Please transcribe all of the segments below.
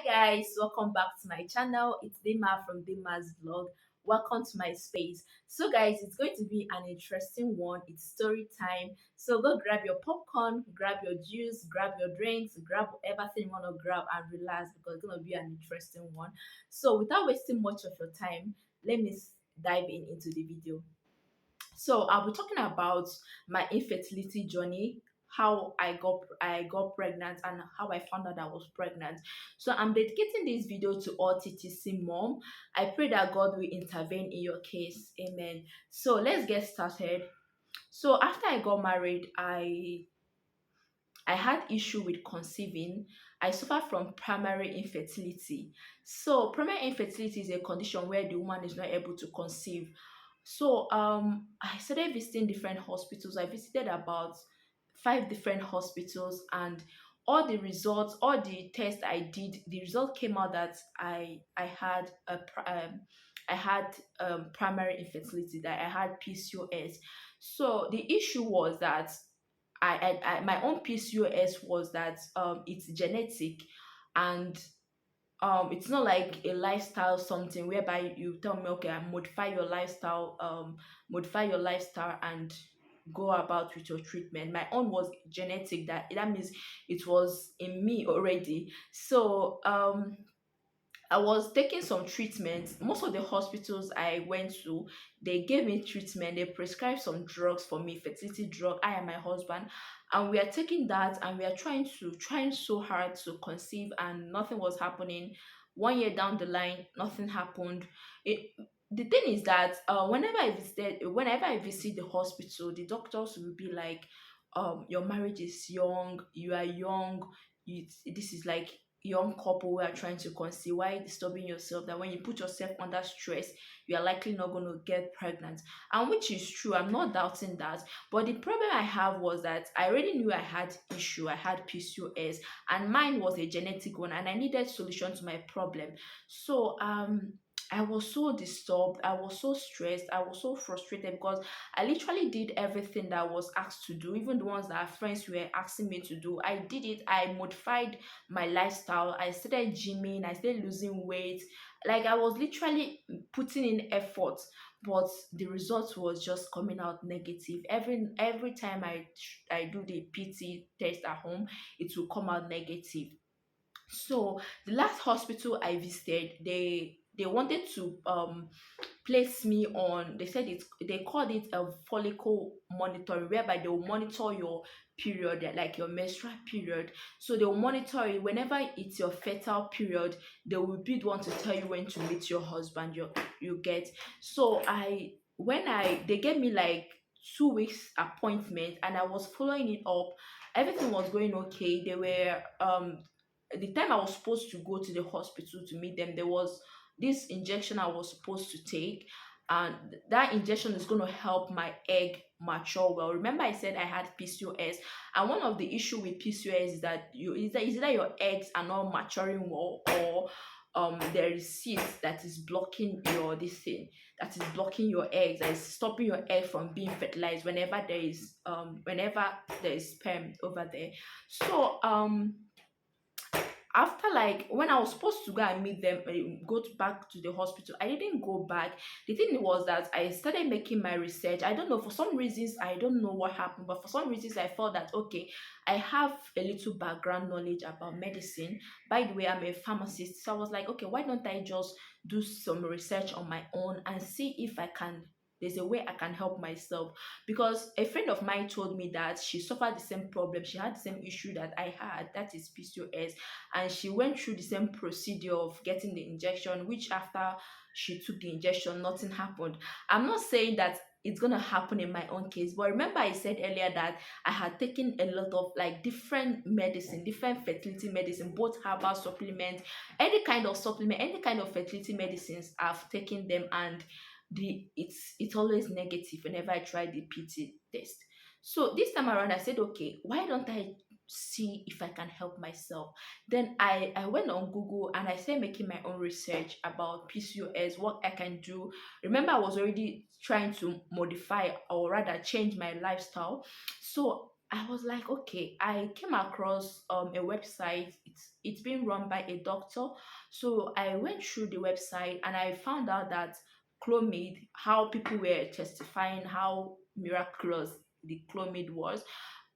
Guys, welcome back to my channel. It's Dima from Dima's vlog. Welcome to my space. So guys, it's going to be an interesting one. It's story time. So go grab your popcorn, grab your juice, grab your drinks, grab everything you want to grab and relax because it's going to be an interesting one. So without wasting much of your time, let me dive into the video. So I'll be talking about my infertility journey, how I got pregnant and how I found out I was pregnant. So I'm dedicating this video to all TTC mom. I pray that God will intervene in your case. Amen. So let's get started. So after I got married, I had issue with conceiving. I suffer from primary infertility. So primary infertility is a condition where the woman is not able to conceive. So I started visiting different hospitals. I visited about five different hospitals, and all the tests I did, the result came out that I had primary infertility, that I had PCOS. So the issue was that my own PCOS was that it's genetic, and it's not like a lifestyle something whereby you tell me, okay, I modify your lifestyle and go about with your treatment. My own was genetic, that means it was in me already. So I was taking some treatments. Most of the hospitals I went to, they gave me treatment. They prescribed some drugs for me, fertility drug. I and my husband, and we are taking that, and we are trying so hard to conceive, and nothing was happening. 1 year down the line, nothing happened. It, the thing is that whenever I visit the hospital, the doctors will be like, your marriage is young, you are young, this is like young couple who are trying to conceive. Why disturbing yourself? That when you put yourself under stress, you are likely not going to get pregnant. And which is true, I'm not doubting that. But the problem I have was that I already knew I had issue, I had PCOS, and mine was a genetic one, and I needed solution to my problem. So I was so disturbed, I was so stressed, I was so frustrated because I literally did everything that I was asked to do, even the ones that our friends were asking me to do. I did it. I modified my lifestyle. I started gymming, I started losing weight. Like I was literally putting in effort, but the result was just coming out negative. Every time I do the PT test at home, it will come out negative. So the last hospital I visited, they wanted to place me on, they said they called it a follicle monitoring, whereby they will monitor your period, like your menstrual period. So they will monitor it whenever it's your fertile period. They will be the one to tell you when to meet your husband, you get. So I when I they gave me like 2 weeks appointment, and I was following it up. Everything was going okay. They were the time I was supposed to go to the hospital to meet them, there was this injection I was supposed to take, and that injection is going to help my egg mature well. Remember, I said I had PCOS, and one of the issue with PCOS is that is either your eggs are not maturing well, or there is cyst that is blocking that is blocking your eggs, that is stopping your egg from being fertilized whenever there is sperm over there. So after, like, when I was supposed to go and meet them, back to the hospital, I didn't go back. The thing was that I started making my research. I don't know, for some reasons, I don't know what happened, but for some reasons I felt that, okay, I have a little background knowledge about medicine. By the way, I'm a pharmacist, so I was like, okay, why don't I just do some research on my own and see if I can there's a way I can help myself. Because a friend of mine told me that she suffered the same problem, she had the same issue that I had, that is PCOS, and she went through the same procedure of getting the injection, which after she took the injection, nothing happened. I'm not saying that it's gonna happen in my own case, but remember I said earlier that I had taken a lot of like different medicine, different fertility medicine, both herbal supplements, any kind of supplement, any kind of fertility medicines. I've taken them, and it's always negative whenever I try the PT test. So this time around I said, okay, why don't I see if I can help myself? Then I went on Google and I started making my own research about PCOS, what I can do. Remember, I was already trying to modify, or rather change, my lifestyle. So I was like, okay, I came across a website. It's being run by a doctor. So I went through the website and I found out that Clomid, how people were testifying how miraculous the Clomid was.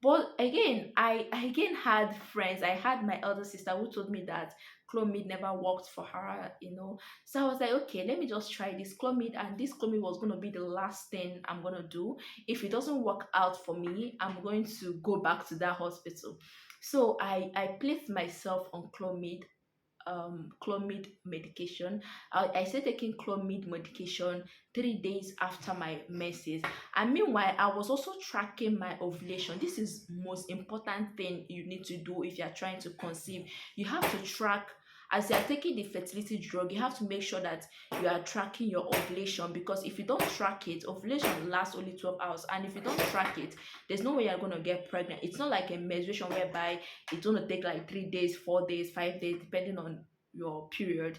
But again, I again had friends. I had my elder sister who told me that Clomid never worked for her. So I was like, okay, let me just try this Clomid, and this Clomid was gonna be the last thing I'm gonna do. If it doesn't work out for me, I'm going to go back to that hospital. So I placed myself on Clomid medication. I started taking Clomid medication 3 days after my menses. And meanwhile, I was also tracking my ovulation. This is most important thing you need to do if you are trying to conceive. You have to track. As you are taking the fertility drug, you have to make sure that you are tracking your ovulation, because if you don't track it, ovulation lasts only 12 hours. And if you don't track it, there's no way you're going to get pregnant. It's not like a menstruation whereby it's going to take like 3 days, 4 days, 5 days, depending on your period.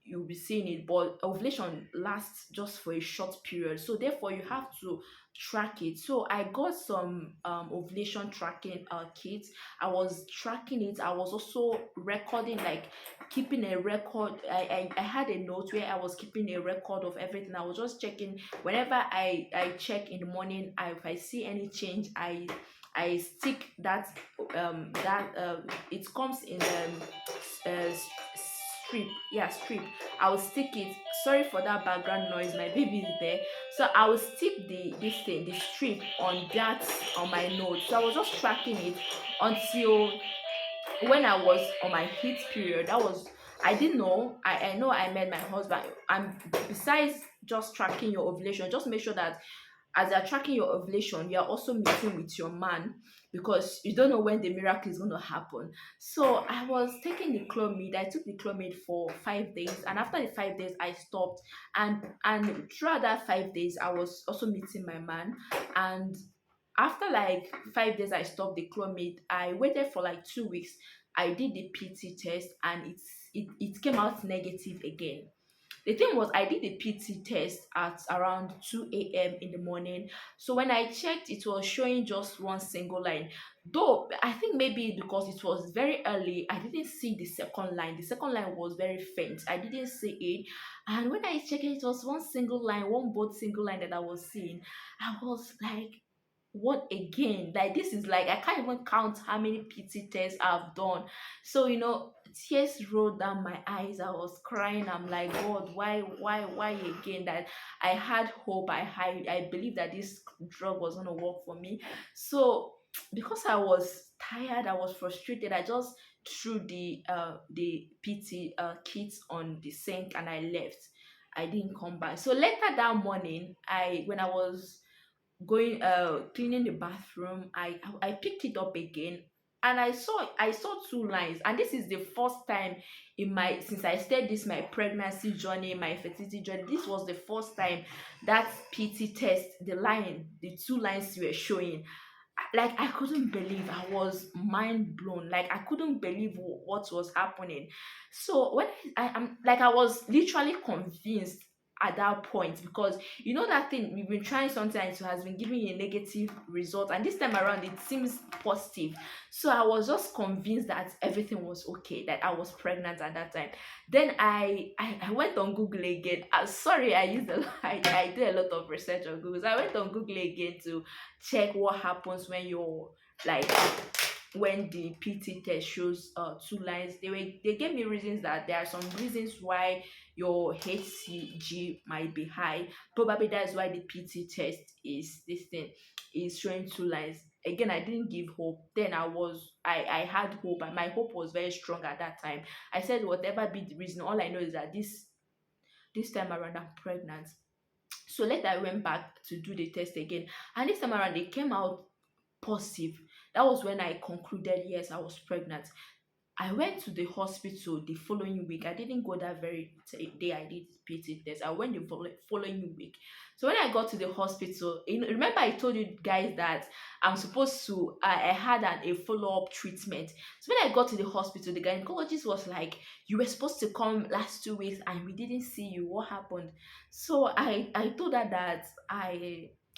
You'll be seeing it, but ovulation lasts just for a short period, so therefore you have to track it. So I got some ovulation tracking kits. I was tracking it. I was also recording, like keeping a record. I had a note where I was keeping a record of everything. I was just checking whenever I check in the morning. If I see any change, I stick that it comes in strip. Yeah, strip. I'll stick it. Sorry for that background noise, my baby is there. So I will stick the strip on that, on my note. So I was just tracking it until when I was on my heat period. That was, I didn't know. I know I met my husband. And besides just tracking your ovulation, just make sure that as you're tracking your ovulation, you're also meeting with your man, because you don't know when the miracle is going to happen. So I was taking the Clomid. I took the Clomid for 5 days, and after the 5 days, I stopped. And throughout that 5 days, I was also meeting my man. And after like 5 days, I stopped the Clomid. I waited for like 2 weeks. I did the PT test, and it came out negative again. The thing was, I did a PT test at around 2 a.m. in the morning. So when I checked, it was showing just one single line. Though I think maybe because it was very early, I didn't see the second line. The second line was very faint. I didn't see it. And when I checked it, it was one single line, one both single line that I was seeing. I was like, what again? Like, this is like, I can't even count how many PT tests I've done. So tears rolled down my eyes. I was crying. I'm like, God, why again? That I had hope. I believe that this drug was gonna work for me. So because I was tired, I was frustrated, I just threw the PT kits on the sink and I left. I didn't come back. So later that morning, I when I was going cleaning the bathroom, I picked it up again, and I saw two lines. And this is the first time in my since I started this my pregnancy journey, my fertility journey. This was the first time that PT test, the two lines were showing. Like, I couldn't believe. I was mind blown. Like, I couldn't believe what was happening. So when I'm like, I was literally convinced at that point, because that thing we've been trying sometimes has been giving you a negative result, and this time around it seems positive. So I was just convinced that everything was okay, that I was pregnant at that time. Then I went on Google again. Sorry, I did a lot of research on Google. So I went on Google again to check what happens when you're like when the PT test shows two lines. They gave me reasons that there are some reasons why your HCG might be high. Probably that's why the PT test is this thing is showing two lines. Again, I didn't give hope. Then I had hope, and my hope was very strong at that time. I said, whatever be the reason, all I know is that this time around I'm pregnant. So later I went back to do the test again, and this time around they came out positive. That was when I concluded, yes, I was pregnant. I went to the hospital the following week. I didn't go that very day I did PT test. I went the following week. So when I got to the hospital, remember I told you guys that I'm supposed to, I had a follow-up treatment. So when I got to the hospital, the gynecologist was like, you were supposed to come last 2 weeks and we didn't see you. What happened? So I told her that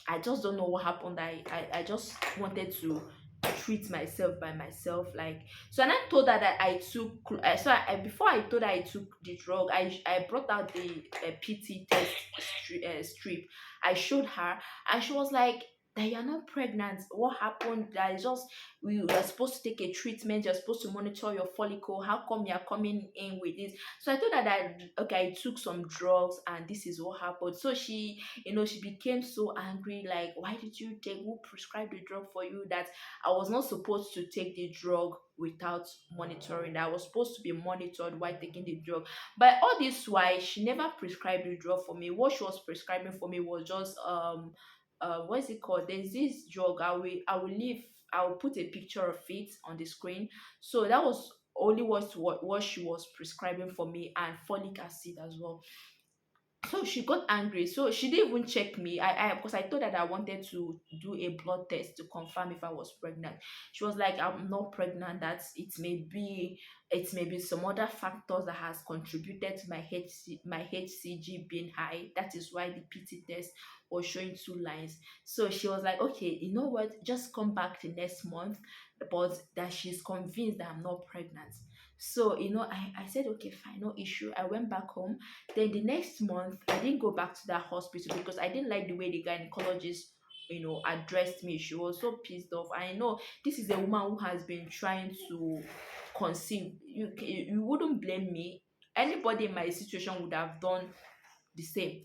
I just don't know what happened. I just wanted to treat myself by myself. Like, so, and I told her that I took before I told her I took the drug, I brought out the PT test strip. I showed her, and she was like, that you're not pregnant. What happened? That is just, we were supposed to take a treatment, you're supposed to monitor your follicle. How come you're coming in with this? So I told her that, okay, I took some drugs and this is what happened. So she became so angry, like, why did you take, who prescribed the drug for you? That I was not supposed to take the drug without monitoring, that I was supposed to be monitored while taking the drug. But all this why she never prescribed the drug for me. What she was prescribing for me was just what is it called, there's this drug, I will put a picture of it on the screen. So that was only what she was prescribing for me, and folic acid as well. So she got angry. So she didn't even check me. I because I told her that I wanted to do a blood test to confirm if I was pregnant. She was like, I'm not pregnant. That it may be some other factors that has contributed to my HCG being high. That is why the PT test was showing two lines. So she was like, okay, you know what? Just come back the next month, but that she's convinced that I'm not pregnant. So I said, okay, fine, no issue. I went back home. Then the next month, I didn't go back to that hospital because I didn't like the way the gynecologist, addressed me. She was so pissed off. I know this is a woman who has been trying to conceive. You wouldn't blame me. Anybody in my situation would have done the same.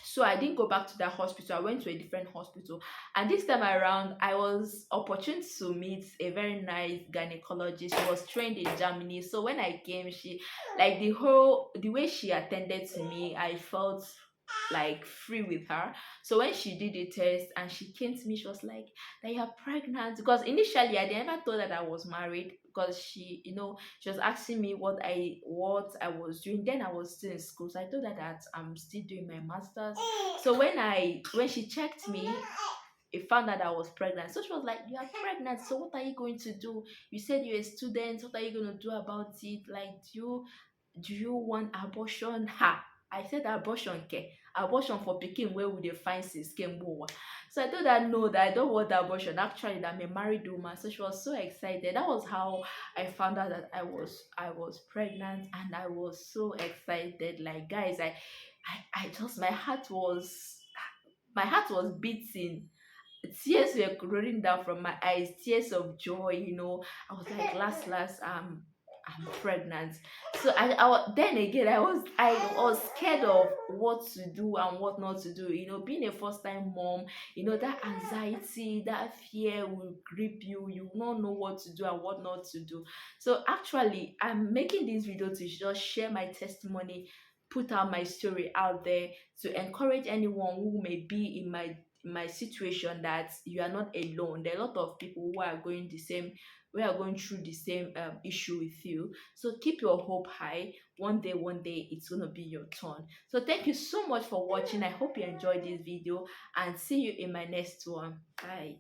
So I didn't go back to that hospital. I went to a different hospital. And this time around, I was opportune to meet a very nice gynecologist. She was trained in Germany. So when I came, she, like, the way she attended to me, I felt like free with her. So when she did the test and she came to me, she was like, that you're pregnant. Because initially I never told her that I was married, because she was asking me what I was doing. Then I was still in school. So I told her that I'm still doing my masters. So when she checked me, it found out I was pregnant. So she was like, you are pregnant. So what are you going to do? You said you're a student. What are you going to do about it? Like, do you want abortion? Ha! I said abortion, ke. Abortion for picking where would they find sis came more. So I told her no, that I don't want abortion. Actually, that I'm a married woman. So she was so excited. That was how I found out that I was pregnant, and I was so excited. Like, guys, I just my heart was beating, tears were rolling down from my eyes, tears of joy. I was like, last, I'm pregnant. So then again, I was scared of what to do and what not to do. Being a first time mom, that anxiety, that fear will grip you. You will not know what to do and what not to do. So actually, I'm making this video to just share my testimony, put out my story out there, to encourage anyone who may be in my situation, that you are not alone. There are a lot of people who are going through the same issue with you. So keep your hope high. One day it's going to be your turn. So thank you so much for watching. I hope you enjoyed this video, and see you in my next one. Bye.